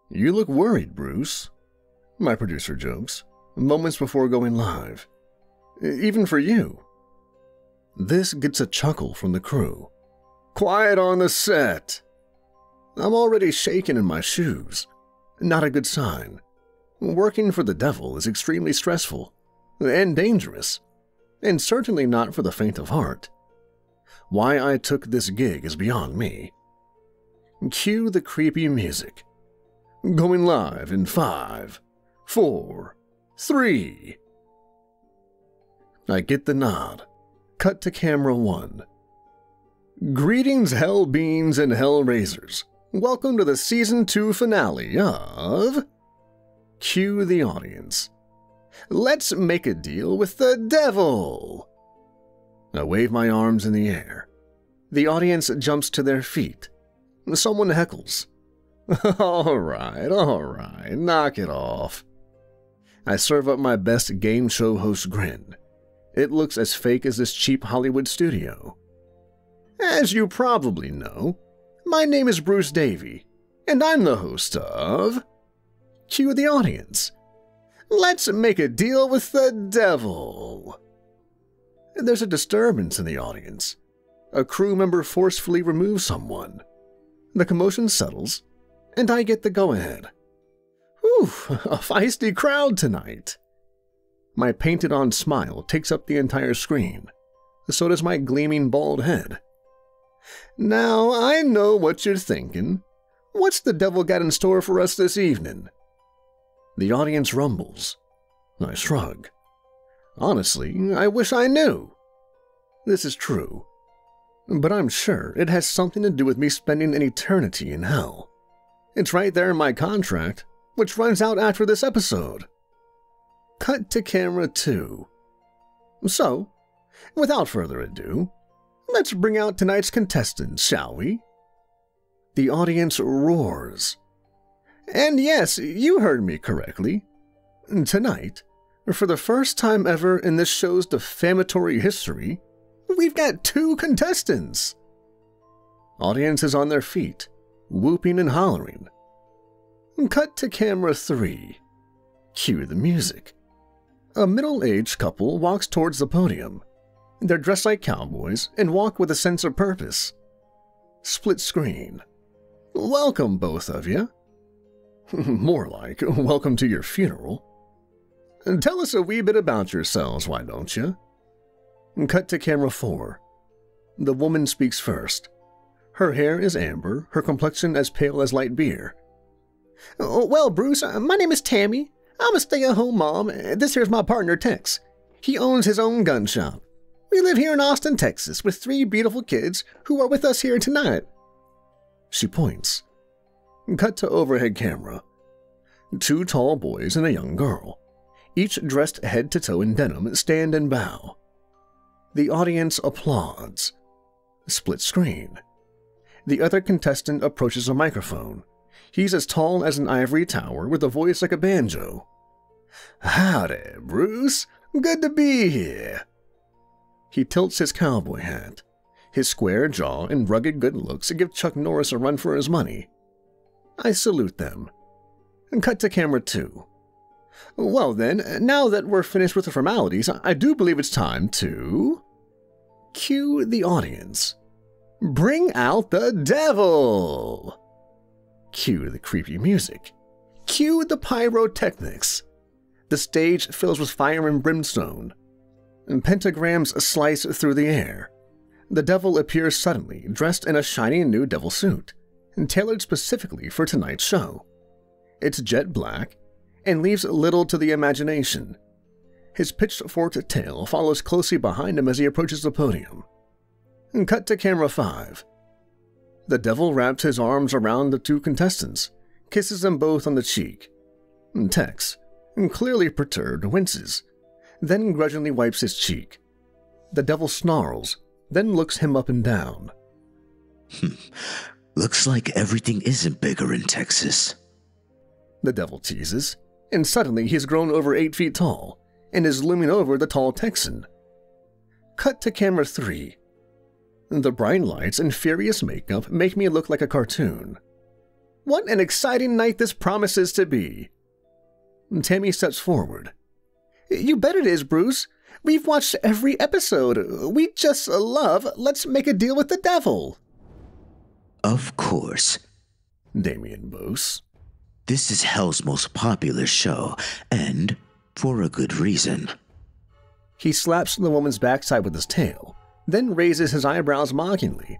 "You look worried, Bruce," my producer jokes, moments before going live. "Even for you." This gets a chuckle from the crew. "Quiet on the set." I'm already shaking in my shoes. Not a good sign. Working for the devil is extremely stressful and dangerous, and certainly not for the faint of heart. Why I took this gig is beyond me. Cue the creepy music. Going live in 5, 4, 3. I get the nod. Cut to camera 1. "Greetings, Hell Beings and Hellraisers. Welcome to the Season 2 finale of..." Cue the audience. "Let's make a deal with the devil." I wave my arms in the air. The audience jumps to their feet. Someone heckles. All right, knock it off." I serve up my best game show host grin. It looks as fake as this cheap Hollywood studio. "As you probably know, my name is Bruce Davey, and I'm the host of..." Cue the audience. "Let's make a deal with the devil." There's a disturbance in the audience. A crew member forcefully removes someone. The commotion settles, and I get the go-ahead. Whew, a feisty crowd tonight. My painted-on smile takes up the entire screen. So does my gleaming bald head. Now, I know what you're thinking. What's the devil got in store for us this evening? The audience rumbles. I shrug. Honestly, I wish I knew. This is true. But I'm sure it has something to do with me spending an eternity in hell. It's right there in my contract, which runs out after this episode. Cut to camera 2. So, without further ado, let's bring out tonight's contestants, shall we? The audience roars. And yes, you heard me correctly. Tonight, for the first time ever in this show's defamatory history, we've got 2 contestants. Audience is on their feet, whooping and hollering. Cut to camera 3. Cue the music. A middle-aged couple walks towards the podium. They're dressed like cowboys and walk with a sense of purpose. Split screen. Welcome, both of you. More like, welcome to your funeral. Tell us a wee bit about yourselves, why don't you? Cut to camera 4. The woman speaks first. Her hair is amber, her complexion as pale as light beer. Well, Bruce, my name is Tammy. I'm a stay-at-home mom. This here's my partner, Tex. He owns his own gun shop. We live here in Austin, Texas, with 3 beautiful kids who are with us here tonight. She points. Cut to overhead camera. 2 tall boys and a young girl, each dressed head to toe in denim, stand and bow. The audience applauds. Split screen. The other contestant approaches a microphone. He's as tall as an ivory tower with a voice like a banjo. Howdy, Bruce. Good to be here. He tilts his cowboy hat. His square jaw and rugged good looks give Chuck Norris a run for his money. I salute them. Cut to camera 2. Well then, now that we're finished with the formalities, I do believe it's time to... Cue the audience. Bring out the devil! Cue the creepy music. Cue the pyrotechnics. The stage fills with fire and brimstone. Pentagrams slice through the air. The devil appears suddenly, dressed in a shiny new devil suit, tailored specifically for tonight's show. It's jet black, and leaves little to the imagination. His pitchforked tail follows closely behind him as he approaches the podium. Cut to camera 5. The devil wraps his arms around the 2 contestants, kisses them both on the cheek. Tex, clearly perturbed, winces, then grudgingly wipes his cheek. The devil snarls, then looks him up and down. Looks like everything isn't bigger in Texas. The devil teases, and suddenly he's grown over 8 feet tall, and is looming over the tall Texan. Cut to camera 3. The bright lights and furious makeup make me look like a cartoon. What an exciting night this promises to be. Tammy steps forward. You bet it is, Bruce. We've watched every episode. We just love Let's Make a Deal with the Devil. Of course. Damion boasts. This is Hell's most popular show, and for a good reason. He slaps the woman's backside with his tail, then raises his eyebrows mockingly.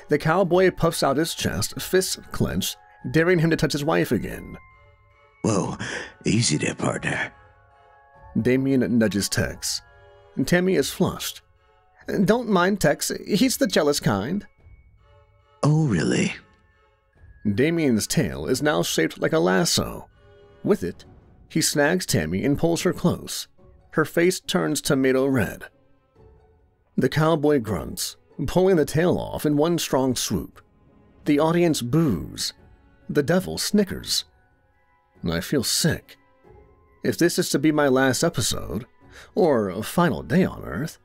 The cowboy puffs out his chest, fists clenched, daring him to touch his wife again. Whoa, easy there, partner. Damion nudges Tex. Tammy is flushed. Don't mind Tex, he's the jealous kind. Oh, really? Damien's tail is now shaped like a lasso. With it, he snags Tammy and pulls her close. Her face turns tomato red. The cowboy grunts, pulling the tail off in one strong swoop. The audience boos. The devil snickers. I feel sick. If this is to be my last episode, or a final day on Earth,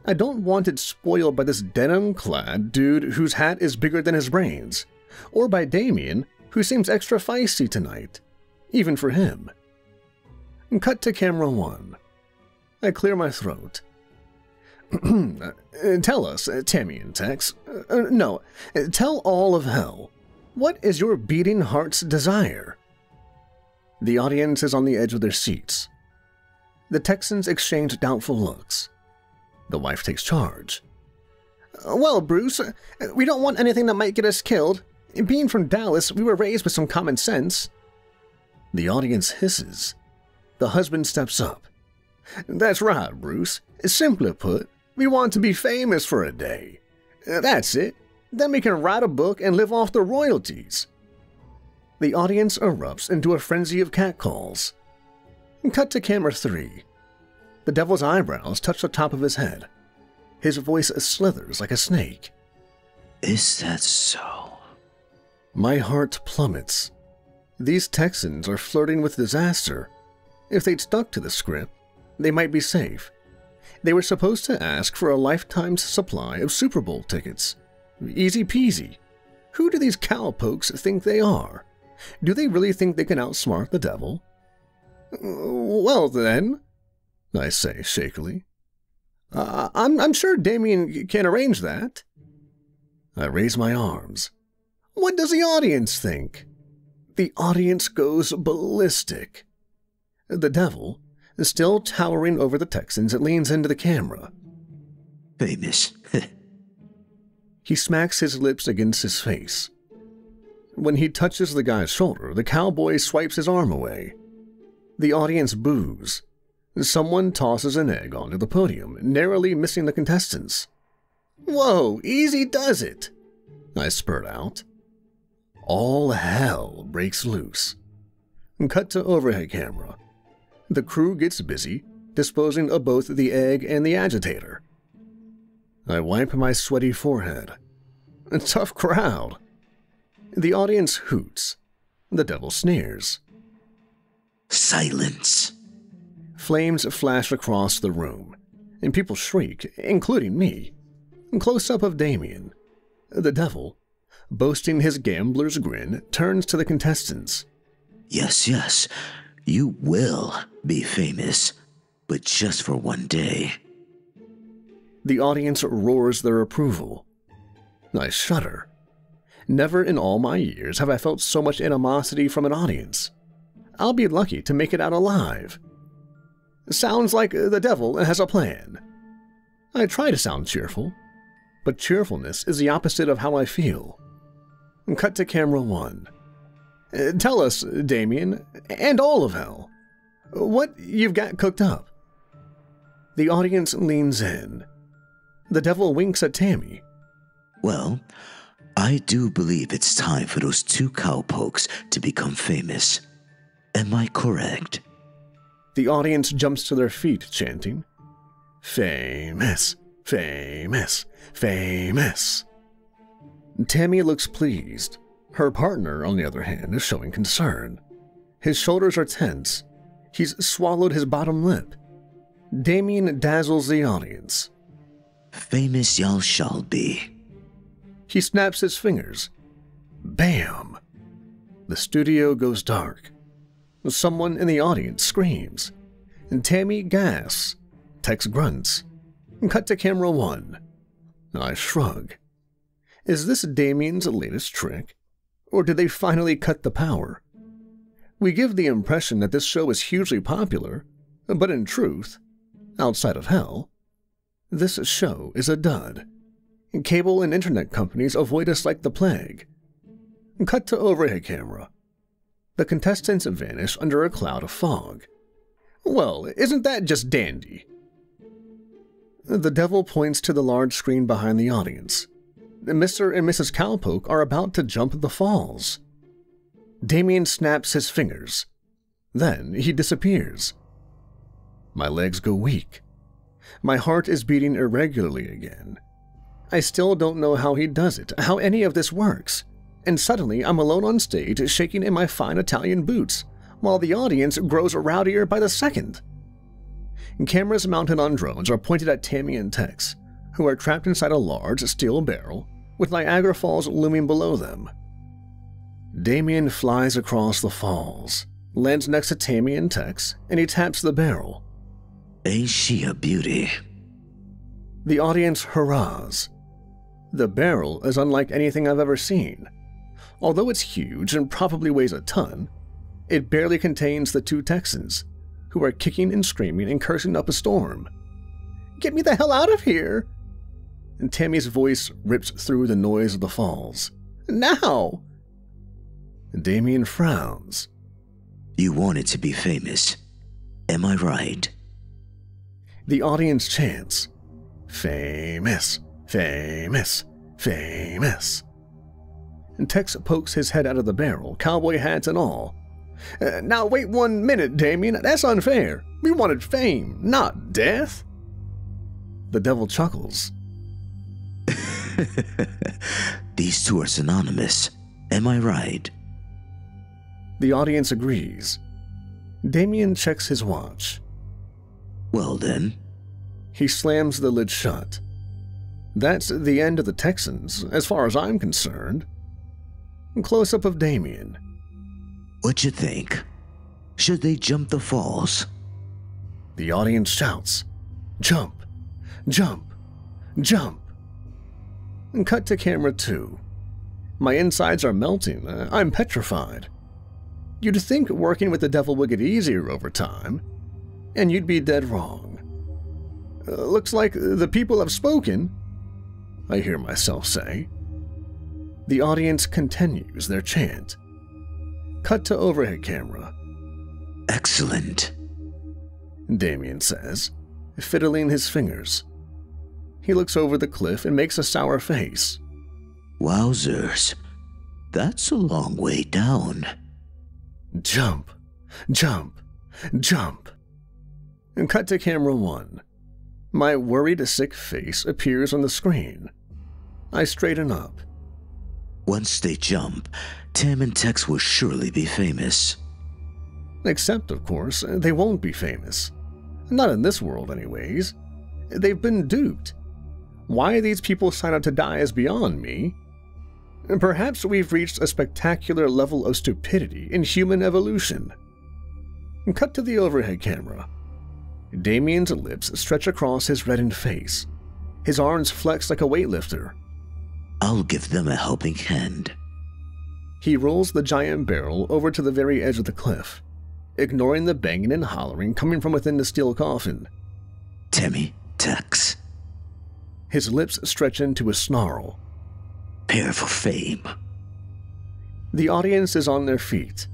I don't want it spoiled by this denim-clad dude whose hat is bigger than his brains, or by Damion, who seems extra feisty tonight, even for him. Cut to camera 1. I clear my throat. Tell us, Tammy and Tex. No, tell all of hell. What is your beating heart's desire? The audience is on the edge of their seats. The Texans exchange doubtful looks. The wife takes charge. Well, Bruce, we don't want anything that might get us killed. Being from Dallas, we were raised with some common sense. The audience hisses. The husband steps up. That's right, Bruce. Simply put, we want to be famous for a day. That's it. Then we can write a book and live off the royalties. The audience erupts into a frenzy of catcalls. Cut to camera 3. The devil's eyebrows touch the top of his head. His voice slithers like a snake. Is that so? My heart plummets. These Texans are flirting with disaster. If they'd stuck to the script, they might be safe. They were supposed to ask for a lifetime's supply of Super Bowl tickets. Easy peasy. Who do these cowpokes think they are? Do they really think they can outsmart the devil? Well then, I say shakily. I'm sure Damion can arrange that. I raise my arms. What does the audience think? The audience goes ballistic. The devil, still towering over the Texans, leans into the camera. Famous. He smacks his lips against his face. When he touches the guy's shoulder, the cowboy swipes his arm away. The audience boos. Someone tosses an egg onto the podium, narrowly missing the contestants. Whoa, easy does it, I spurt out. All hell breaks loose. Cut to overhead camera. The crew gets busy, disposing of both the egg and the agitator. I wipe my sweaty forehead. A tough crowd. The audience hoots. The devil sneers. Silence. Flames flash across the room, and people shriek, including me. Close up of Damion. The devil, boasting his gambler's grin, turns to the contestants. Yes, yes, you will be famous, but just for one day. The audience roars their approval. I shudder. Never in all my years have I felt so much animosity from an audience. I'll be lucky to make it out alive. Sounds like the devil has a plan. I try to sound cheerful, but cheerfulness is the opposite of how I feel. Cut to camera 1. Tell us, Damion, and all of hell, what you've got cooked up. The audience leans in. The devil winks at Tammy. Well, I do believe it's time for those two cowpokes to become famous. Am I correct? The audience jumps to their feet, chanting, Famous, famous, famous. Tammy looks pleased. Her partner, on the other hand, is showing concern. His shoulders are tense. He's swallowed his bottom lip. Damion dazzles the audience. Famous y'all shall be. He snaps his fingers. Bam! The studio goes dark. Someone in the audience screams. Tammy gasps. Tex grunts. Cut to camera 1. I shrug. Is this Damien's latest trick? Or did they finally cut the power? We give the impression that this show is hugely popular, but in truth, outside of hell, this show is a dud. Cable and internet companies avoid us like the plague. Cut to overhead camera. The contestants vanish under a cloud of fog. Well, isn't that just dandy? The devil points to the large screen behind the audience. Mr. and Mrs. Cowpoke are about to jump the falls. Damion snaps his fingers. Then he disappears. My legs go weak. My heart is beating irregularly again. I still don't know how he does it, how any of this works. And suddenly I'm alone on stage, shaking in my fine Italian boots, while the audience grows rowdier by the second. Cameras mounted on drones are pointed at Tammy and Tex, who are trapped inside a large steel barrel with Niagara Falls looming below them. Damion flies across the falls, lands next to Tammy and Tex, and he taps the barrel. Ain't she a beauty? The audience hurrahs. The barrel is unlike anything I've ever seen. Although it's huge and probably weighs a ton, it barely contains the 2 Texans, who are kicking and screaming and cursing up a storm. Get me the hell out of here! And Tammy's voice rips through the noise of the falls. Now! Damion frowns. You wanted to be famous. Am I right? The audience chants, famous, famous, famous. And Tex pokes his head out of the barrel, cowboy hats and all. Now wait 1 minute, Damion. That's unfair. We wanted fame, not death. The devil chuckles. These 2 are synonymous. Am I right? The audience agrees. Damion checks his watch. Well then. He slams the lid shut. That's the end of the Texans, as far as I'm concerned. Close-up of Damion. What'd you think? Should they jump the falls? The audience shouts, jump, jump, jump. And cut to camera 2. My insides are melting. I'm petrified. You'd think working with the devil would get easier over time, and you'd be dead wrong. Looks like the people have spoken, I hear myself say. The audience continues their chant. Cut to overhead camera. Excellent, Damion says, fiddling his fingers. He looks over the cliff and makes a sour face. Wowzers, that's a long way down. Jump, jump, jump. And cut to camera 1. My worried, sick face appears on the screen. I straighten up. Once they jump, Tam and Tex will surely be famous. Except, of course, they won't be famous. Not in this world, anyways. They've been duped. Why these people sign up to die is beyond me. Perhaps we've reached a spectacular level of stupidity in human evolution. Cut to the overhead camera. Damion's lips stretch across his reddened face. His arms flex like a weightlifter. I'll give them a helping hand. He rolls the giant barrel over to the very edge of the cliff, ignoring the banging and hollering coming from within the steel coffin. Tammy, Tex. His lips stretch into a snarl. Prepare for fame. The audience is on their feet.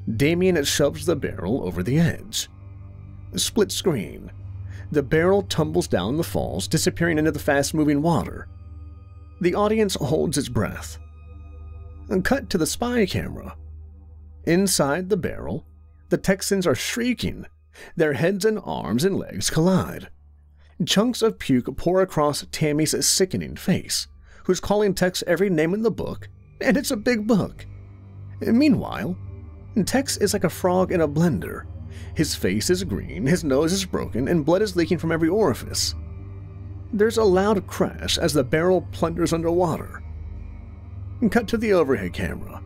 Damion shoves the barrel over the edge. Split screen. The barrel tumbles down the falls, disappearing into the fast-moving water. The audience holds its breath. Cut to the spy camera. Inside the barrel, the Texans are shrieking. Their heads and arms and legs collide. Chunks of puke pour across Tammy's sickening face, who's calling Tex every name in the book, and it's a big book. Meanwhile, Tex is like a frog in a blender. His face is green, his nose is broken, and blood is leaking from every orifice. There's a loud crash as the barrel plunders underwater. Cut to the overhead camera.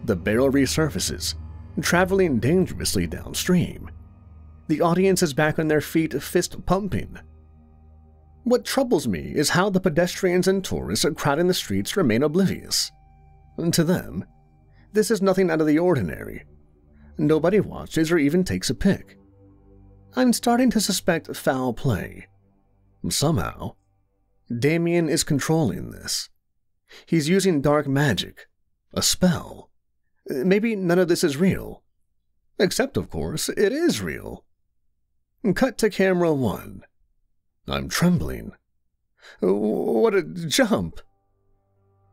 the barrel resurfaces, traveling dangerously downstream. The audience is back on their feet, fist pumping. What troubles me is how the pedestrians and tourists crowding the streets remain oblivious. To them, this is nothing out of the ordinary. Nobody watches or even takes a pic. I'm starting to suspect foul play. Somehow, Damion is controlling this. He's using dark magic, a spell. Maybe none of this is real. Except, of course, it is real. Cut to camera 1. I'm trembling. What a jump!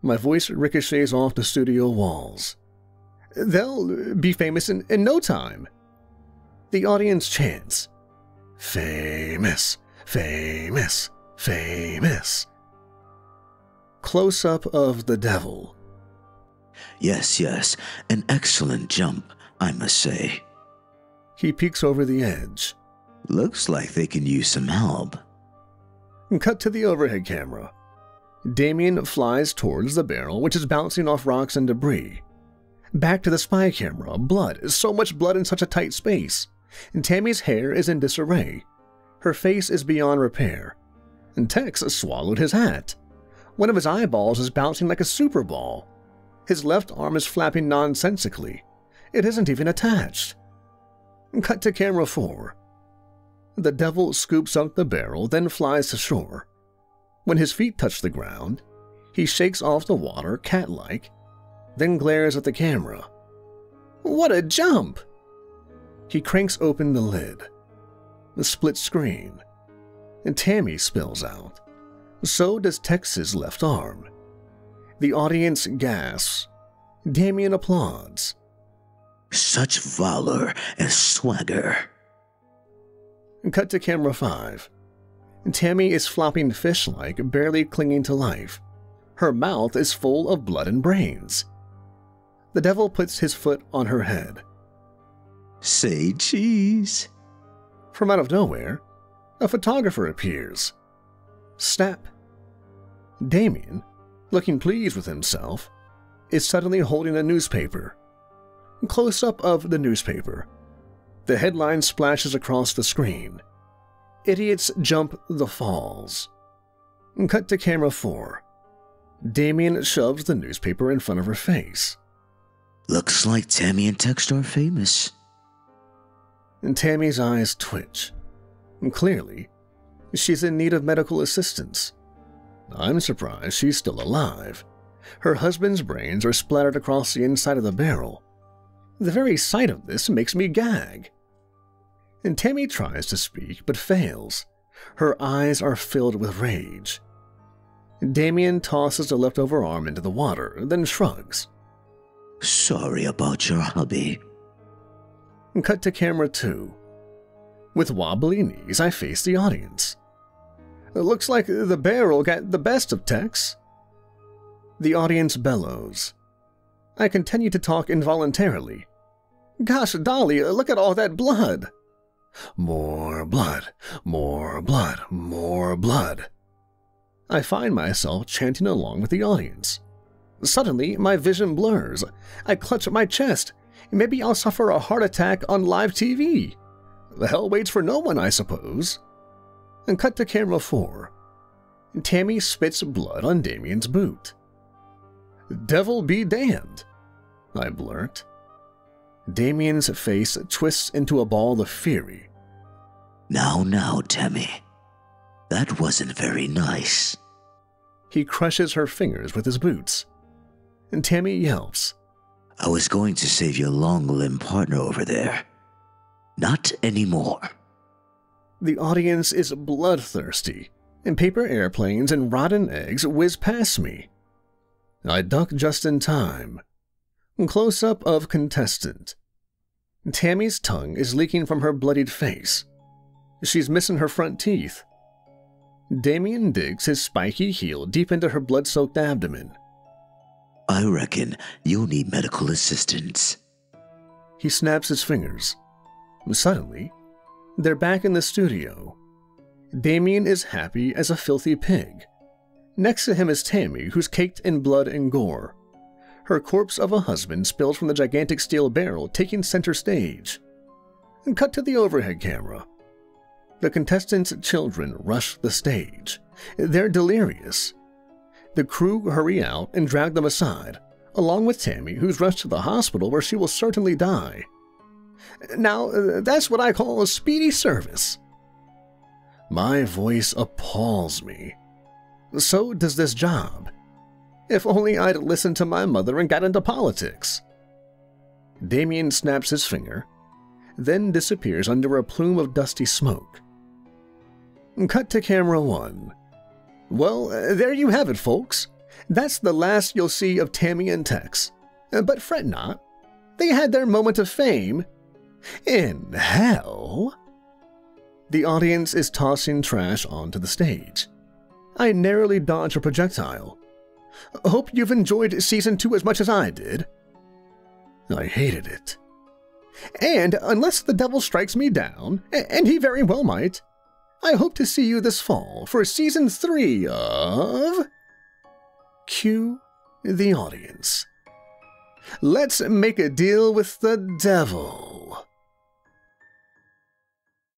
My voice ricochets off the studio walls. They'll be famous in no time. The audience chants, famous, famous, famous. Close-up of the devil. Yes, an excellent jump, I must say. He peeks over the edge. Looks like they can use some help. Cut to the overhead camera. Damion flies towards the barrel, which is bouncing off rocks and debris. Back to the spy camera. Blood. So much blood in such a tight space. And Tammy's hair is in disarray. Her face is beyond repair. And Tex swallowed his hat. One of his eyeballs is bouncing like a super ball. His left arm is flapping nonsensically. It isn't even attached. Cut to camera 4. The devil scoops up the barrel, then flies to shore. When his feet touch the ground, he shakes off the water cat-like, then glares at the camera. What a jump! He cranks open the lid. The split screen. And Tammy spills out. So does Tex's left arm. The audience gasps. Damion applauds. Such valor and swagger. Cut to camera 5. Tammy is flopping fish-like, barely clinging to life. Her mouth is full of blood and brains. The devil puts his foot on her head. Say cheese. From out of nowhere, a photographer appears. Snap. Damion, looking pleased with himself, is suddenly holding a newspaper. Close-up of the newspaper. The headline splashes across the screen. Idiots jump the falls. Cut to camera 4. Damion shoves the newspaper in front of her face. Looks like Tammy and Tex are famous. And Tammy's eyes twitch. Clearly, she's in need of medical assistance. I'm surprised she's still alive. Her husband's brains are splattered across the inside of the barrel. The very sight of this makes me gag. And Tammy tries to speak, but fails. Her eyes are filled with rage. Damion tosses the leftover arm into the water, then shrugs. Sorry about your hubby. Cut to camera 2. With wobbly knees, I face the audience. It looks like the barrel got the best of Tex. The audience bellows. I continue to talk involuntarily. Gosh, Dolly, look at all that blood. More blood, more blood, more blood. I find myself chanting along with the audience. Suddenly, my vision blurs. I clutch at my chest. Maybe I'll suffer a heart attack on live TV. The hell waits for no one, I suppose. And cut to camera 4. Tammy spits blood on Damion's boot. Devil be damned, I blurt. Damion's face twists into a ball of fury. Now, Tammy. That wasn't very nice. He crushes her fingers with his boots. And Tammy yelps. I was going to save your long-limbed partner over there. Not anymore. The audience is bloodthirsty, and paper airplanes and rotten eggs whiz past me. I duck just in time. Close-up of contestant. Tammy's tongue is leaking from her bloodied face. She's missing her front teeth. Damion digs his spiky heel deep into her blood-soaked abdomen. I reckon you'll need medical assistance. He snaps his fingers. Suddenly, they're back in the studio. Damion is happy as a filthy pig. Next to him is Tammy, who's caked in blood and gore. her corpse of a husband spilled from the gigantic steel barrel taking center stage. And cut to the overhead camera. The contestants' children rush the stage. They're delirious. The crew hurry out and drag them aside, along with Tammy, who's rushed to the hospital where she will certainly die. Now, that's what I call a speedy service. My voice appalls me. So does this job. If only I'd listened to my mother and got into politics. Damion snaps his finger, then disappears under a plume of dusty smoke. Cut to camera 1. Well, there you have it, folks. That's the last you'll see of Tammy and Tex. But fret not. They had their moment of fame. In hell. The audience is tossing trash onto the stage. I narrowly dodge a projectile. Hope you've enjoyed Season 2 as much as I did. I hated it. And unless the devil strikes me down, and he very well might, I hope to see you this fall for Season 3 of... Cue the audience. Let's make a deal with the devil.